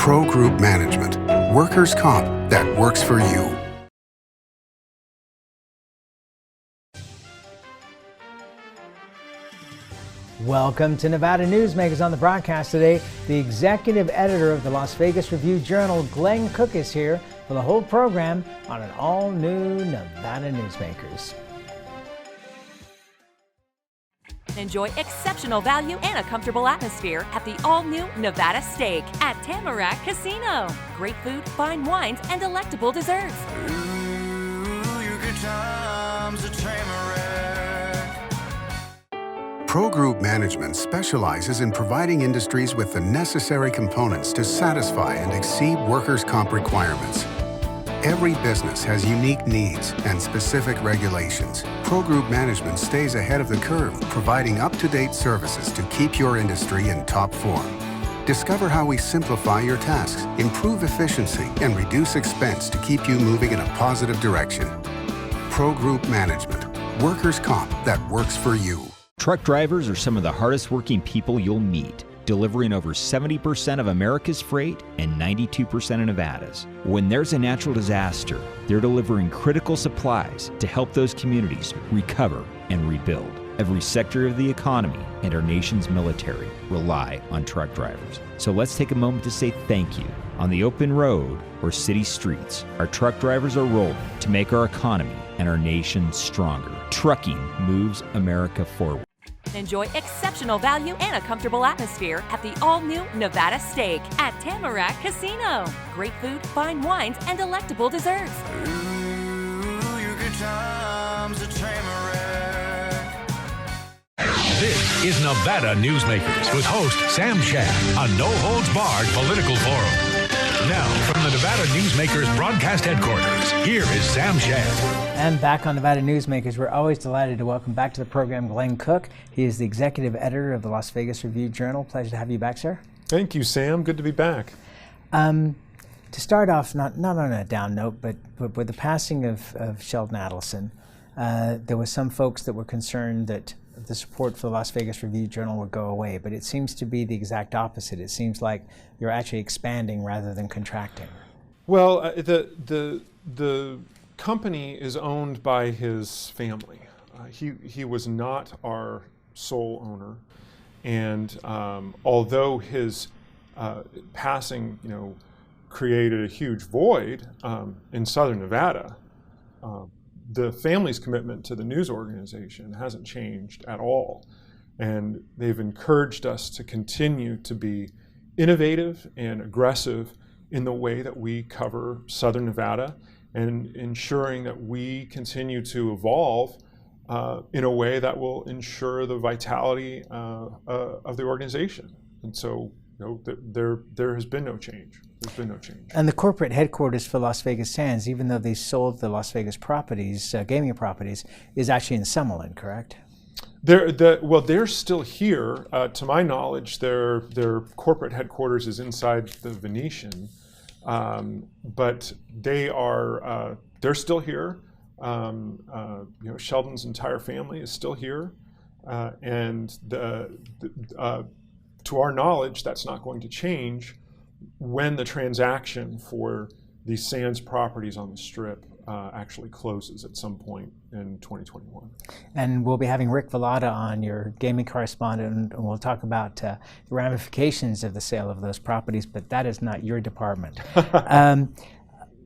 Pro Group Management, workers' comp that works for you. Welcome to Nevada Newsmakers. On the broadcast today, the executive editor of the Las Vegas Review-Journal, Glenn Cook, is here for the whole program on an all-new Nevada Newsmakers. Enjoy exceptional value and a comfortable atmosphere at the all-new Nevada Steak at Tamarack Casino. Great food, fine wines, and delectable desserts. Ooh, your good times at Tamarack. Pro Group Management specializes in providing industries with the necessary components to satisfy and exceed workers' comp requirements. Every business has unique needs and specific regulations. Pro Group Management stays ahead of the curve, providing up-to-date services to keep your industry in top form. Discover how we simplify your tasks, improve efficiency, and reduce expense to keep you moving in a positive direction. Pro Group Management, workers' comp that works for you. Truck drivers are some of the hardest working people you'll meet, delivering over 70% of America's freight and 92% of Nevada's. When there's a natural disaster, they're delivering critical supplies to help those communities recover and rebuild. Every sector of the economy and our nation's military rely on truck drivers. So let's take a moment to say thank you. On the open road or city streets, our truck drivers are rolling to make our economy and our nation stronger. Trucking moves America forward. Enjoy exceptional value and a comfortable atmosphere at the all-new Nevada Steak at Tamarack Casino. Great food, fine wines, and delectable desserts. Ooh, your good times at Tamarack. This is Nevada Newsmakers with host Sam Shad, a no-holds-barred political forum. Now, from the Nevada Newsmakers broadcast headquarters, here is Sam Shad. And back on Nevada Newsmakers, we're always delighted to welcome back to the program Glenn Cook. He is the executive editor of the Las Vegas Review-Journal. Pleasure to have you back, sir. Thank you, Sam. Good to be back. To start off, not on a down note, but with the passing of Sheldon Adelson, there were some folks that were concerned that the support for the Las Vegas Review-Journal would go away, but it seems to be the exact opposite. It seems like you're actually expanding rather than contracting. Well, the company is owned by his family. He was not our sole owner, and although his passing, created a huge void in Southern Nevada, the family's commitment to the news organization hasn't changed at all, and they've encouraged us to continue to be innovative and aggressive in the way that we cover Southern Nevada, and ensuring that we continue to evolve in a way that will ensure the vitality of the organization. And so, there has been no change. There's been no change. And the corporate headquarters for Las Vegas Sands, even though they sold the Las Vegas properties, gaming properties, is actually in Summerlin, correct? They're still here. To my knowledge, their corporate headquarters is inside the Venetian, but they're still here. Sheldon's entire family is still here, and to our knowledge, that's not going to change when the transaction for these Sands properties on the Strip actually closes at some point in 2021. And we'll be having Rick Vallada on, your gaming correspondent, and we'll talk about the ramifications of the sale of those properties, but that is not your department.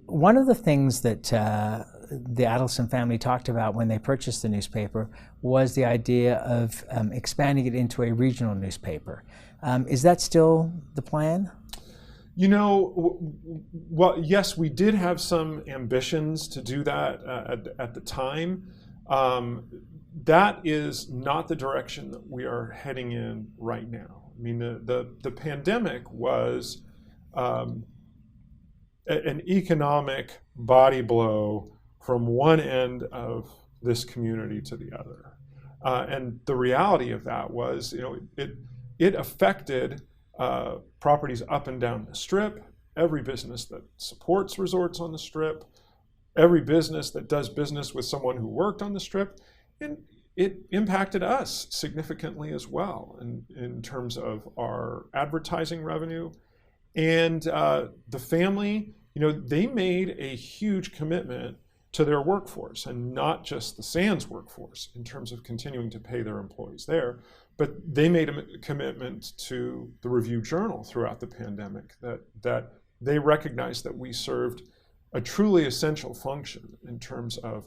One of the things that the Adelson family talked about when they purchased the newspaper was the idea of expanding it into a regional newspaper. Is that still the plan? Well, yes, we did have some ambitions to do that at the time. That is not the direction that we are heading in right now. I mean, the pandemic was an economic body blow from one end of this community to the other. And the reality of that was, it affected properties up and down the Strip, every business that supports resorts on the Strip, every business that does business with someone who worked on the Strip, and it impacted us significantly as well in terms of our advertising revenue And the family, they made a huge commitment to their workforce, and not just the Sands workforce in terms of continuing to pay their employees there, but they made a commitment to the Review Journal throughout the pandemic, that they recognized that we served a truly essential function in terms of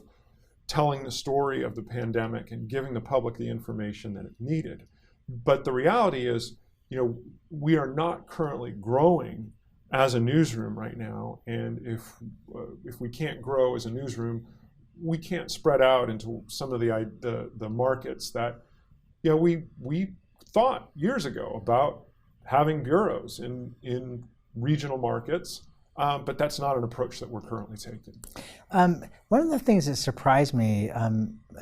telling the story of the pandemic and giving the public the information that it needed. But the reality is, we are not currently growing as a newsroom right now, and if we can't grow as a newsroom, we can't spread out into some of the markets that we thought years ago about having bureaus in regional markets, but that's not an approach that we're currently taking. One of the things that surprised me,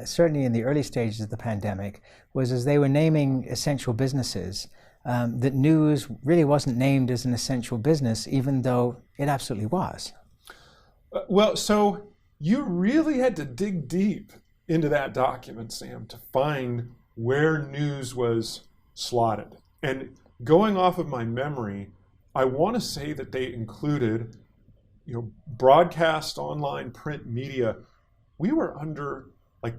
certainly in the early stages of the pandemic, was as they were naming essential businesses, that news really wasn't named as an essential business, even though it absolutely was. Well, so you really had to dig deep into that document, Sam, to find where news was slotted. And going off of my memory, I want to say that they included, broadcast, online, print media. We were under like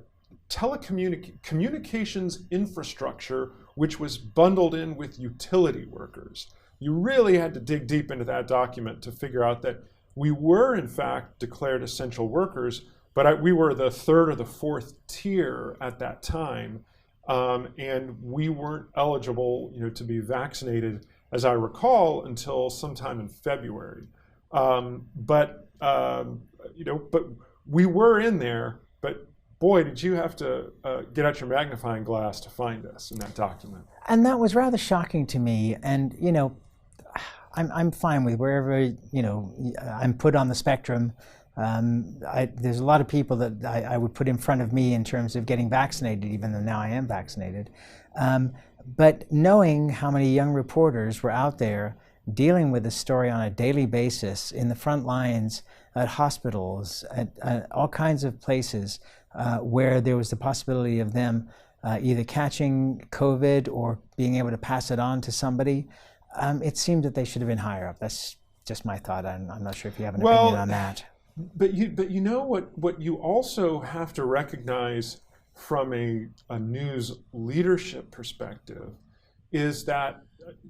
communications infrastructure, which was bundled in with utility workers. You really had to dig deep into that document to figure out that we were in fact declared essential workers, but we were the third or the fourth tier at that time, and we weren't eligible, to be vaccinated, as I recall, until sometime in February. But we were in there. But boy, did you have to get out your magnifying glass to find us in that document. And that was rather shocking to me. And I'm fine with wherever I'm put on the spectrum. There's a lot of people that I would put in front of me in terms of getting vaccinated, even though now I am vaccinated. But knowing how many young reporters were out there dealing with this story on a daily basis in the front lines, at hospitals, at all kinds of places where there was the possibility of them either catching COVID or being able to pass it on to somebody, it seemed that they should have been higher up. That's just my thought. I'm not sure if you have an opinion on that. But you know what you also have to recognize from a news leadership perspective is that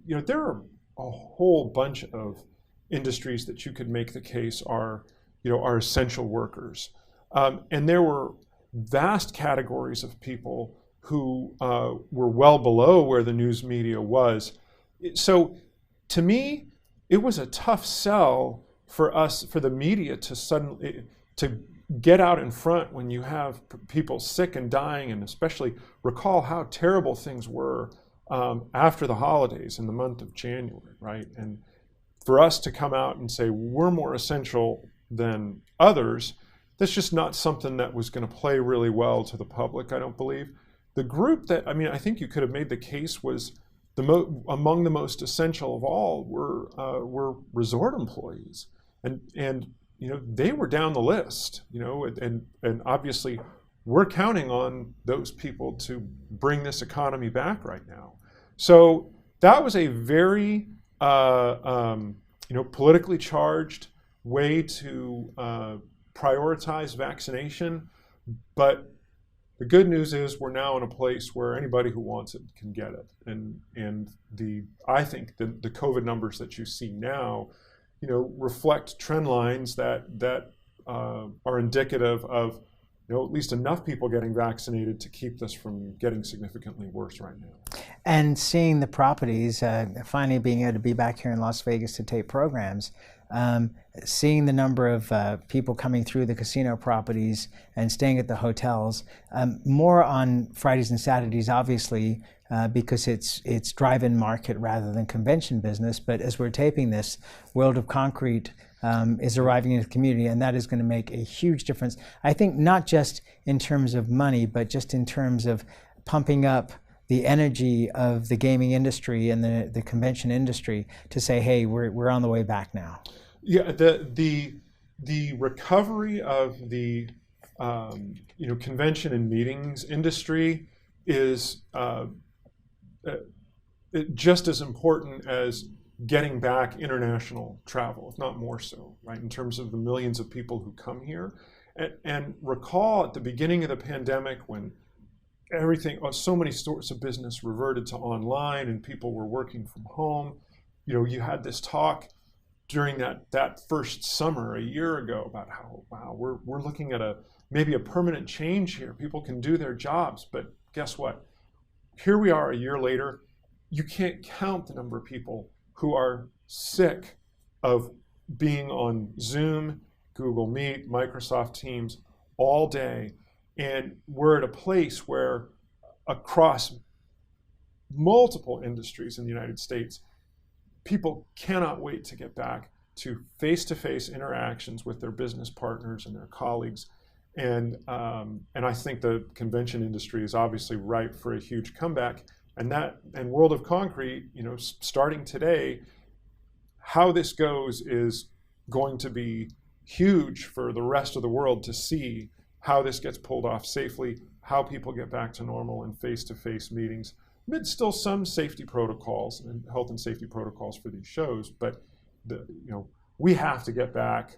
there are a whole bunch of industries that you could make the case are essential workers, and there were vast categories of people who were well below where the news media was. So to me, it was a tough sell for the media to get out in front when you have people sick and dying, and especially recall how terrible things were after the holidays in the month of January, right? And for us to come out and say we're more essential than others, that's just not something that was going to play really well to the public, I don't believe. The group that, I think you could have made the case was among the most essential of all were resort employees. And they were down the list, and obviously we're counting on those people to bring this economy back right now. So that was a very politically charged way to prioritize vaccination. But the good news is we're now in a place where anybody who wants it can get it. And I think the COVID numbers that you see now, reflect trend lines that are indicative of at least enough people getting vaccinated to keep this from getting significantly worse right now. And seeing the properties, finally being able to be back here in Las Vegas to tape programs, seeing the number of people coming through the casino properties and staying at the hotels, more on Fridays and Saturdays, obviously, because it's drive-in market rather than convention business. But as we're taping this, World of Concrete is arriving in the community, and that is going to make a huge difference. I think not just in terms of money, but just in terms of pumping up the energy of the gaming industry and the convention industry to say, hey, we're on the way back now. Yeah, the recovery of the convention and meetings industry is just as important as getting back international travel, if not more so, right, in terms of the millions of people who come here. And recall at the beginning of the pandemic when everything, so many sorts of business reverted to online and people were working from home. You had this talk during that first summer a year ago about how, wow, we're looking at maybe a permanent change here. People can do their jobs, but guess what? Here we are a year later. You can't count the number of people who are sick of being on Zoom, Google Meet, Microsoft Teams all day. And we're at a place where across multiple industries in the United States, people cannot wait to get back to face-to-face interactions with their business partners and their colleagues. And I think the convention industry is obviously ripe for a huge comeback. And World of Concrete, starting today, how this goes is going to be huge for the rest of the world to see how this gets pulled off safely, how people get back to normal and face-to-face meetings, amid still some safety protocols and health and safety protocols for these shows. But we have to get back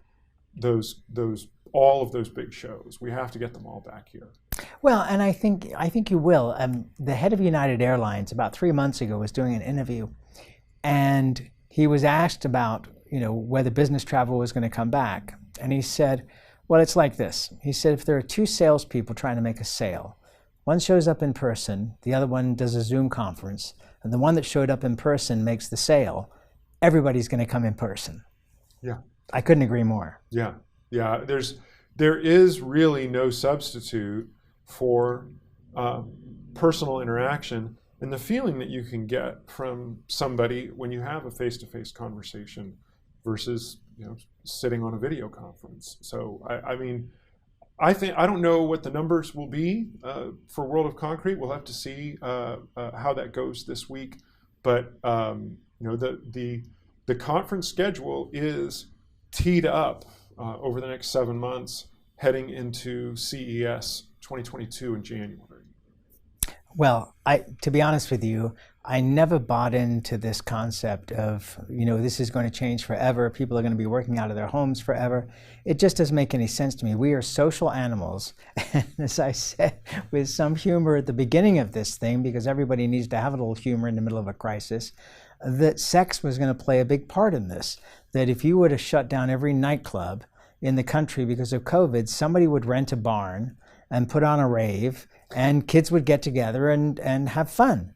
all of those big shows. We have to get them all back here. Well, and I think you will. The head of United Airlines about 3 months ago was doing an interview, and he was asked about whether business travel was going to come back, and he said, well, it's like this. He said, if there are two salespeople trying to make a sale, one shows up in person, the other one does a Zoom conference, and the one that showed up in person makes the sale, everybody's going to come in person. Yeah. I couldn't agree more. Yeah. There is really no substitute for personal interaction and the feeling that you can get from somebody when you have a face-to-face conversation versus sitting on a video conference. So I don't know what the numbers will be for World of Concrete. We'll have to see how that goes this week. But the conference schedule is teed up over the next 7 months, heading into CES 2022 in January. Well, to be honest with you, I never bought into this concept of, this is going to change forever. People are going to be working out of their homes forever. It just doesn't make any sense to me. We are social animals. And as I said, with some humor at the beginning of this thing, because everybody needs to have a little humor in the middle of a crisis, that sex was going to play a big part in this. That if you were to shut down every nightclub in the country because of COVID, somebody would rent a barn and put on a rave, and kids would get together and have fun.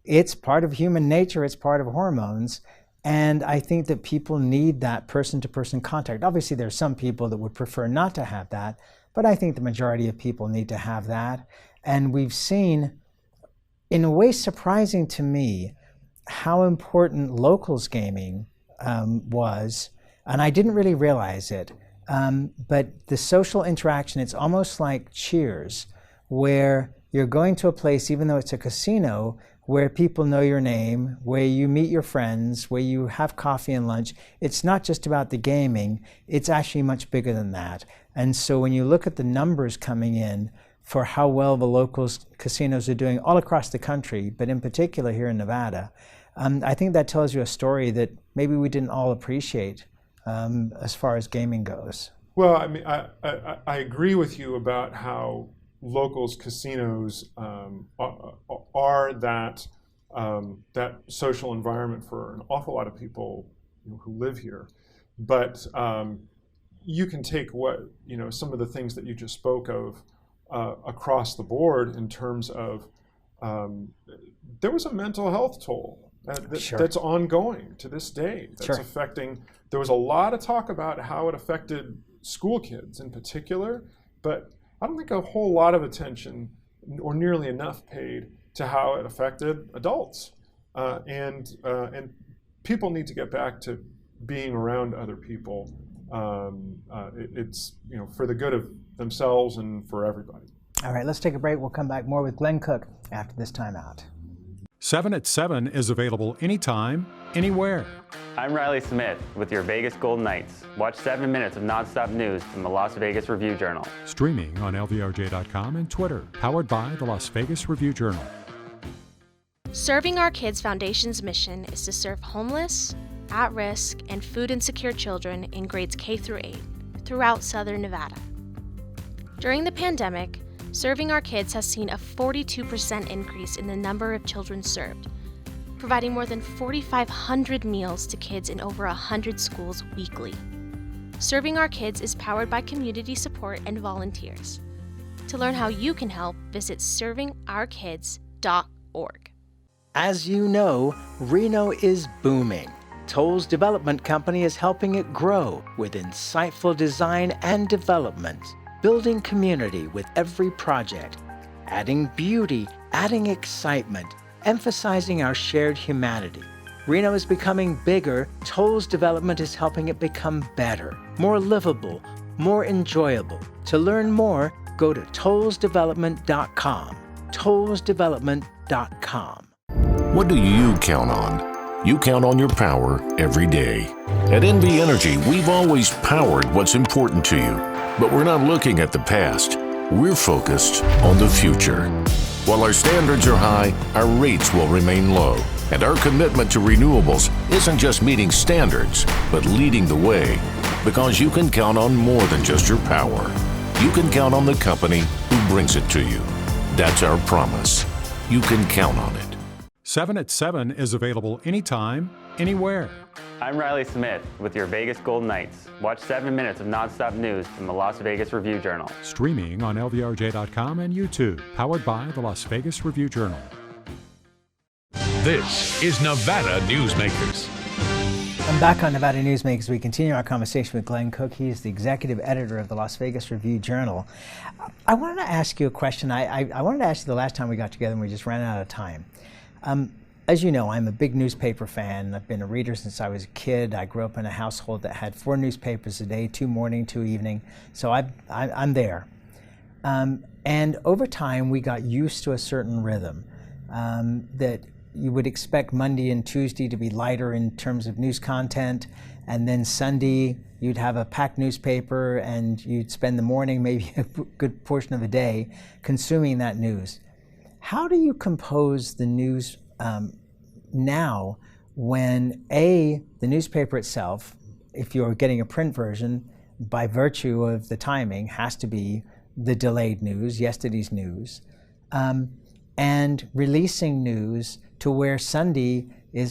It's part of human nature, it's part of hormones, and I think that people need that person-to-person contact. Obviously, there's some people that would prefer not to have that, but I think the majority of people need to have that. And we've seen, in a way surprising to me, how important locals gaming was, and I didn't really realize it. But the social interaction, it's almost like Cheers, where you're going to a place, even though it's a casino, where people know your name, where you meet your friends, where you have coffee and lunch. It's not just about the gaming, it's actually much bigger than that. And so when you look at the numbers coming in for how well the local casinos are doing all across the country, but in particular here in Nevada, I think that tells you a story that maybe we didn't all appreciate as far as gaming goes. Well, I agree with you about how locals casinos are that social environment for an awful lot of people who live here. But you can take some of the things that you just spoke of across the board in terms of there was a mental health toll that's ongoing to this day. That's affecting. There was a lot of talk about how it affected school kids in particular, but I don't think a whole lot of attention or nearly enough paid to how it affected adults. And people need to get back to being around other people. It's for the good of themselves and for everybody. All right, let's take a break. We'll come back more with Glenn Cook after this timeout. 7 at 7 is available anytime, anywhere. I'm Riley Smith with your Vegas Golden Knights. Watch 7 minutes of nonstop news from the Las Vegas Review-Journal. Streaming on LVRJ.com and Twitter. Powered by the Las Vegas Review-Journal. Serving Our Kids Foundation's mission is to serve homeless, at-risk, and food insecure children in grades K through 8 throughout Southern Nevada. During the pandemic, Serving Our Kids has seen a 42% increase in the number of children served, providing more than 4,500 meals to kids in over 100 schools weekly. Serving Our Kids is powered by community support and volunteers. To learn how you can help, visit servingourkids.org. As you know, Reno is booming. Toll's development company is helping it grow with insightful design and development, building community with every project, adding beauty, adding excitement, emphasizing our shared humanity. Reno is becoming bigger. Toll's development is helping it become better, more livable, more enjoyable. To learn more, go to tollsdevelopment.com. tollsdevelopment.com. What do you count on? You count on your power every day. At NV Energy, we've always powered what's important to you, but we're not looking at the past. We're focused on the future. While our standards are high, our rates will remain low. And our commitment to renewables isn't just meeting standards, but leading the way. Because you can count on more than just your power. You can count on the company who brings it to you. That's our promise. You can count on it. 7 at 7 is available anytime, anywhere. I'm Riley Smith with your Vegas Golden Knights. Watch 7 minutes of nonstop news from the Las Vegas Review-Journal. Streaming on LVRJ.com and YouTube. Powered by the Las Vegas Review-Journal. This is Nevada Newsmakers. I'm back on Nevada Newsmakers. We continue our conversation with Glenn Cook. He is the executive editor of the Las Vegas Review-Journal. I wanted to ask you a question. I wanted to ask you the last time we got together and we just ran out of time. As you know, I'm a big newspaper fan. I've been a reader since I was a kid. I grew up in a household that had 4 newspapers a day, 2 morning, 2 evening. So I'm there. And over time, we got used to a certain rhythm that you would expect Monday and Tuesday to be lighter in terms of news content, and then Sunday you'd have a packed newspaper and you'd spend the morning, maybe a good portion of the day, consuming that news. How do you compose the news now when the newspaper itself, if you're getting a print version, by virtue of the timing, has to be the delayed news, yesterday's news, and releasing news to where Sunday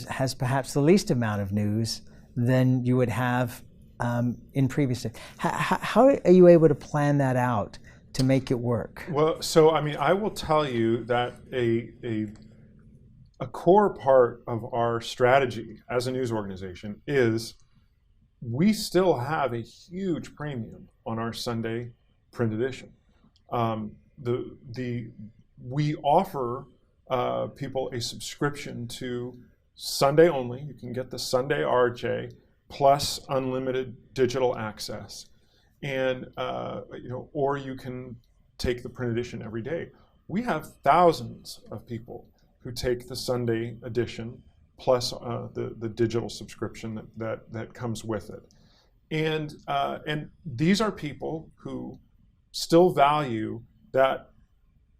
has perhaps the least amount of news than you would have in previous days. How are you able to plan that out to make it work? Well, so I mean, I will tell you that a core part of our strategy as a news organization is we still have a huge premium on our Sunday print edition. We offer people a subscription to Sunday only. You can get the Sunday RJ plus unlimited digital access, and or you can take the print edition every day. We have thousands of people who take the Sunday edition plus the digital subscription that comes with it, and these are people who still value that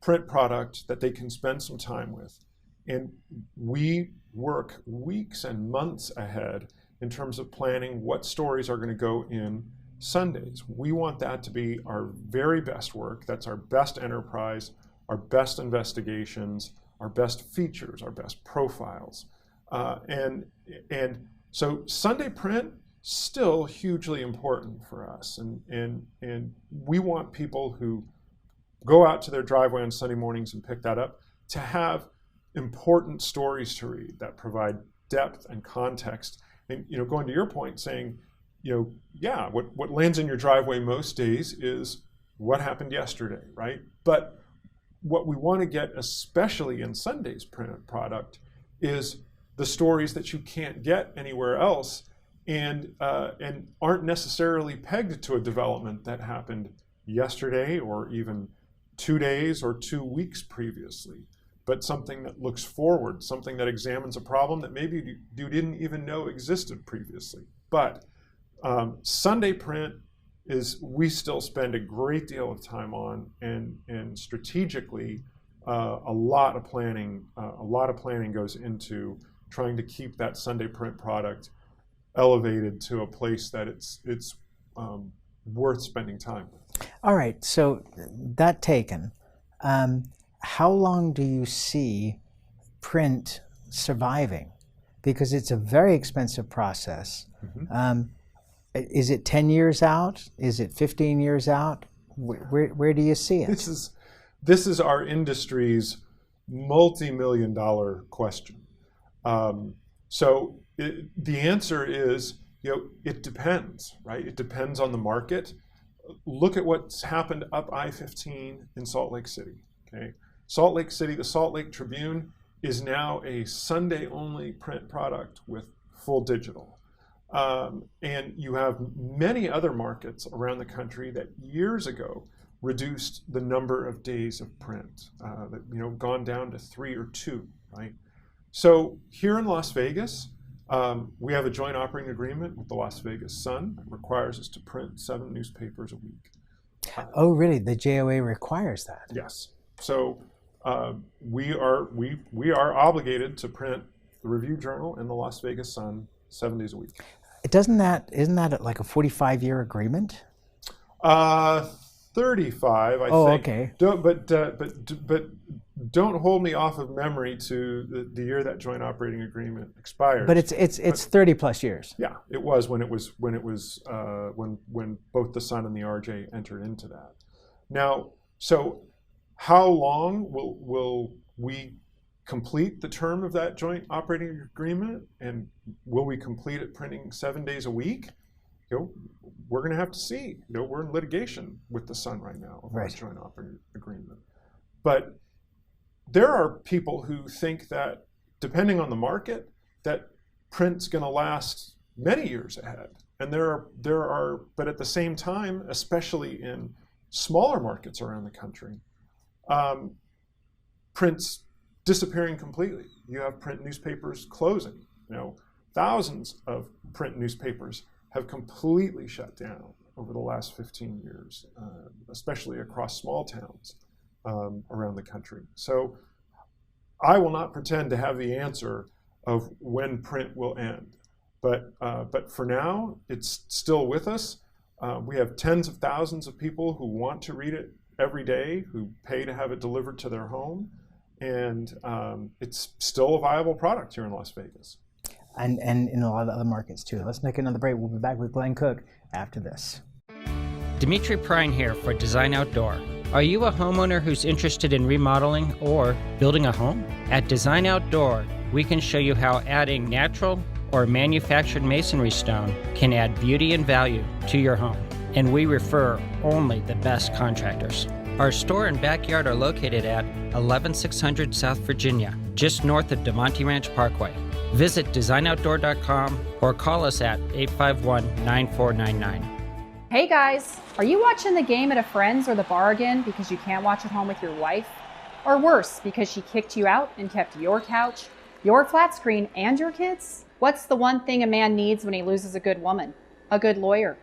print product that they can spend some time with. And we work weeks and months ahead in terms of planning what stories are going to go in Sundays. We want that to be our very best work. That's our best enterprise, our best investigations, our best features, our best profiles. And so Sunday print, still hugely important for us. And we want people who go out to their driveway on Sunday mornings and pick that up to have important stories to read that provide depth and context. And going to your point, saying, what lands in your driveway most days is what happened yesterday, right? But what we want to get, especially in Sunday's print product, is the stories that you can't get anywhere else and aren't necessarily pegged to a development that happened yesterday or even 2 days or 2 weeks previously, but something that looks forward, something that examines a problem that maybe you didn't even know existed previously. But Sunday print we still spend a great deal of time on and strategically a lot of planning goes into trying to keep that Sunday print product elevated to a place that it's worth spending time with. All right, so that taken, how long do you see print surviving? Because it's a very expensive process. Is it 10 years out? Is it 15 years out? Where do you see it? This is our industry's multi-million-dollar question. The answer is, it depends, right? It depends on the market. Look at what's happened up I-15 in Salt Lake City. Okay, Salt Lake City, the Salt Lake Tribune is now a Sunday-only print product with full digital. And you have many other markets around the country that years ago reduced the number of days of print, gone down to 3 or 2, right? So here in Las Vegas, we have a joint operating agreement with the Las Vegas Sun that requires us to print 7 newspapers a week. Oh, really? The JOA requires that? Yes. So we are obligated to print the Review Journal and the Las Vegas Sun 7 days a week. Isn't that like a 45-year agreement? 35, I think. Okay. But don't hold me off of memory to the year that joint operating agreement expired. But it's 30 plus years. Yeah, it was when both the Sun and the RJ entered into that. Now, so how long will we complete the term of that joint operating agreement, and will we complete it printing 7 days a week? We're going to have to see. We're in litigation with the Sun right now over that joint operating agreement. But there are people who think that, depending on the market, that print's going to last many years ahead. And there are, but at the same time, especially in smaller markets around the country, print's disappearing completely. You have print newspapers closing. Thousands of print newspapers have completely shut down over the last 15 years, especially across small towns around the country. So I will not pretend to have the answer of when print will end, but for now, it's still with us. We have tens of thousands of people who want to read it every day, who pay to have it delivered to their home, and it's still a viable product here in Las Vegas. And in a lot of other markets too. Let's take another break. We'll be back with Glenn Cook after this. Dimitri Prine here for Design Outdoor. Are you a homeowner who's interested in remodeling or building a home? At Design Outdoor, we can show you how adding natural or manufactured masonry stone can add beauty and value to your home. And we refer only the best contractors. Our store and backyard are located at 11600 South Virginia, just north of DeMonte Ranch Parkway. Visit designoutdoor.com or call us at 851-9499. Hey guys, are you watching the game at a friend's or the bar again because you can't watch at home with your wife? Or worse, because she kicked you out and kept your couch, your flat screen, and your kids? What's the one thing a man needs when he loses a good woman? A good lawyer.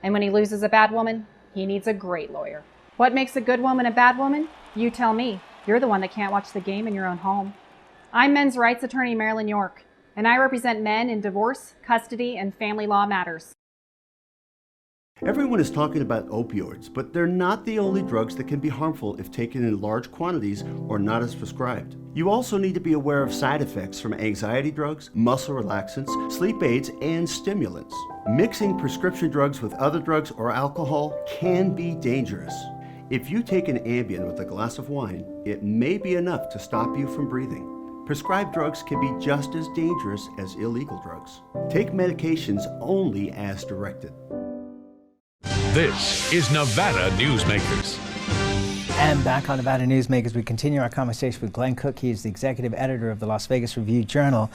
And when he loses a bad woman, he needs a great lawyer. What makes a good woman a bad woman? You tell me. You're the one that can't watch the game in your own home. I'm men's rights attorney Marilyn York, and I represent men in divorce, custody, and family law matters. Everyone is talking about opioids, but they're not the only drugs that can be harmful if taken in large quantities or not as prescribed. You also need to be aware of side effects from anxiety drugs, muscle relaxants, sleep aids, and stimulants. Mixing prescription drugs with other drugs or alcohol can be dangerous. If you take an Ambien with a glass of wine, it may be enough to stop you from breathing. Prescribed drugs can be just as dangerous as illegal drugs. Take medications only as directed. This is Nevada Newsmakers. And back on Nevada Newsmakers, we continue our conversation with Glenn Cook. He is the executive editor of the Las Vegas Review-Journal.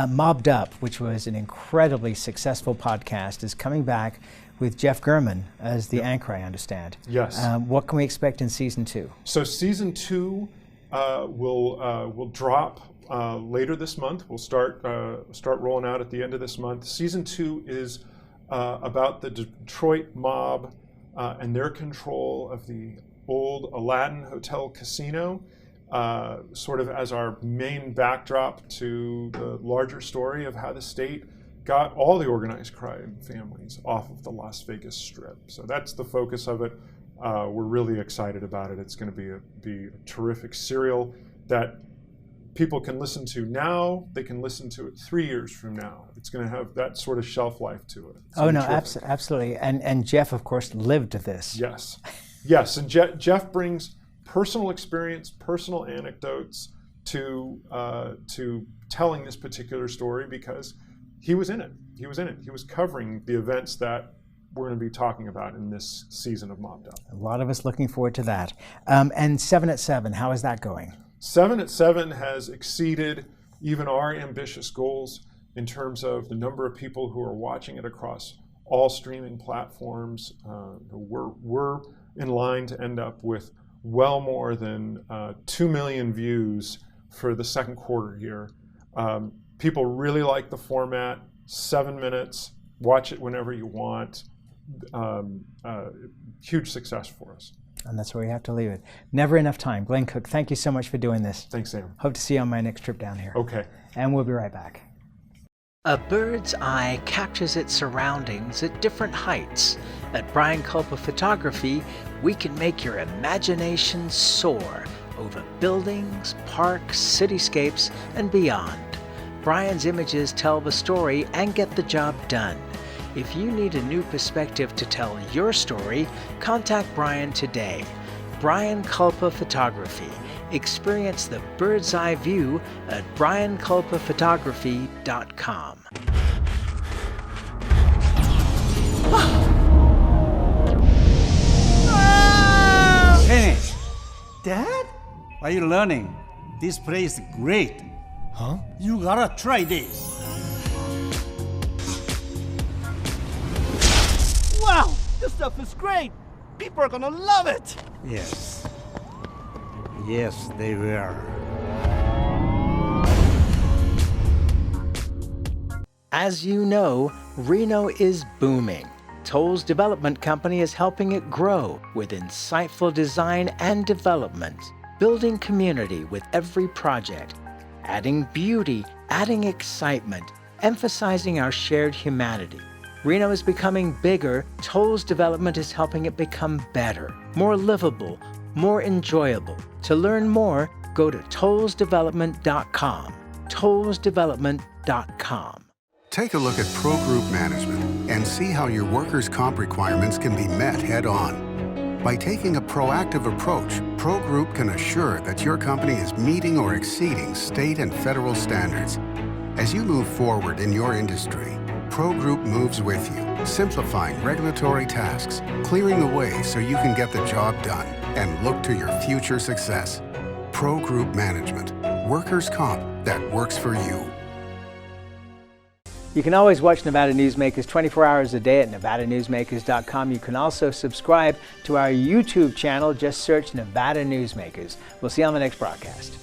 Mobbed Up, which was an incredibly successful podcast, is coming back with Jeff German as the anchor, I understand. Yes. What can we expect in season 2? So season 2 will drop later this month. We'll start rolling out at the end of this month. Season 2 is about the Detroit mob and their control of the old Aladdin Hotel Casino. sort of as our main backdrop to the larger story of how the state got all the organized crime families off of the Las Vegas Strip. So that's the focus of it. We're really excited about it. It's going to be a terrific serial that people can listen to now. They can listen to it 3 years from now. It's going to have that sort of shelf life to it. Oh no, absolutely. And Jeff, of course, lived this. Yes, yes. And Jeff brings personal experience, personal anecdotes to telling this particular story because he was in it. He was in it. He was covering the events that we're going to be talking about in this season of Mobbed Up. A lot of us looking forward to that. And 7 at 7, how is that going? 7 at 7 has exceeded even our ambitious goals in terms of the number of people who are watching it across all streaming platforms. We're in line to end up with well more than 2 million views for the second quarter here. People really like the format, 7 minutes, watch it whenever you want. Huge success for us. And that's where we have to leave it. Never enough time. Glenn Cook, thank you so much for doing this. Thanks, Sam. Hope to see you on my next trip down here. Okay. And we'll be right back. A bird's eye captures its surroundings at different heights. At Brian Culpa Photography, we can make your imagination soar over buildings, parks, cityscapes, and beyond. Brian's images tell the story and get the job done. If you need a new perspective to tell your story, contact Brian today. Brian Culpa Photography. Experience the bird's eye view at brianculpaphotography.com. Hey, Dad? What are you learning? This place is great. Huh? You gotta try this. Wow, this stuff is great. People are gonna love it. Yes. Yes, they will. As you know, Reno is booming. Toll's development company is helping it grow with insightful design and development, building community with every project, adding beauty, adding excitement, emphasizing our shared humanity. Reno is becoming bigger. Toll's development is helping it become better, more livable, more enjoyable. To learn more, go to tollsdevelopment.com. tollsdevelopment.com. Take a look at Pro Group Management and see how your workers' comp requirements can be met head-on. By taking a proactive approach, Pro Group can assure that your company is meeting or exceeding state and federal standards. As you move forward in your industry, Pro Group moves with you, simplifying regulatory tasks, clearing the way so you can get the job done and look to your future success. Pro Group Management, workers' comp that works for you. You can always watch Nevada Newsmakers 24 hours a day at nevadanewsmakers.com. You can also subscribe to our YouTube channel. Just search Nevada Newsmakers. We'll see you on the next broadcast.